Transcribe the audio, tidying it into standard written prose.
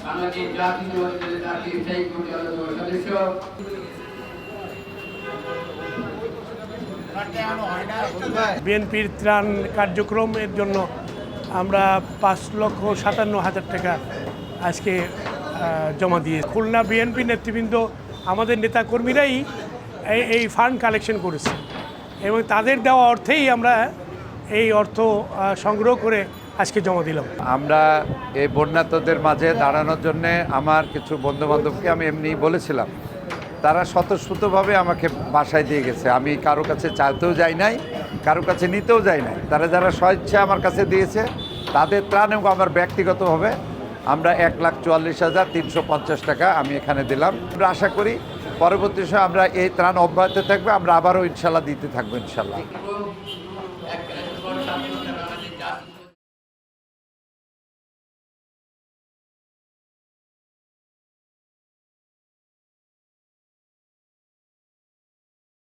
বাংলাদেশ জাতীয়তাবাদী জাতীয় স্থায়ী কমিটির সদস্য বিএনপির ত্রাণ কার্যক্রমের জন্য আমরা 5,57,000 টাকা আজকে জমা দিয়ে খুলনা বিএনপি নেতৃবৃন্দ আমাদের নেতাকর্মীরাই এই ফান্ড কালেকশন করেছে এবং তাদের দেওয়া অর্থেই আমরা এই অর্থ সংগ্রহ করে আজকে জমা দিলাম। আমরা এই বন্যার্তদের মাঝে দাঁড়ানোর জন্যে আমার কিছু বন্ধুবান্ধবকে আমি এমনি বলেছিলাম, তারা স্বতঃস্ফূর্তভাবে আমাকে বাসায় দিয়ে গেছে। আমি কারো কাছে চাইতেও যাই নাই, কারো কাছে নিতেও যাই নাই। তারা যারা স্বেচ্ছা আমার কাছে দিয়েছে তাদের ত্রাণ এবং আমার ব্যক্তিগতভাবে আমরা 1,44,350 টাকা আমি এখানে দিলাম। আমরা আশা করি পরবর্তী সময় আমরা এই ত্রাণ অব্যাহত থাকবে, আমরা আবারও ইনশাল্লাহ দিতে থাকবো ইনশাল্লাহ।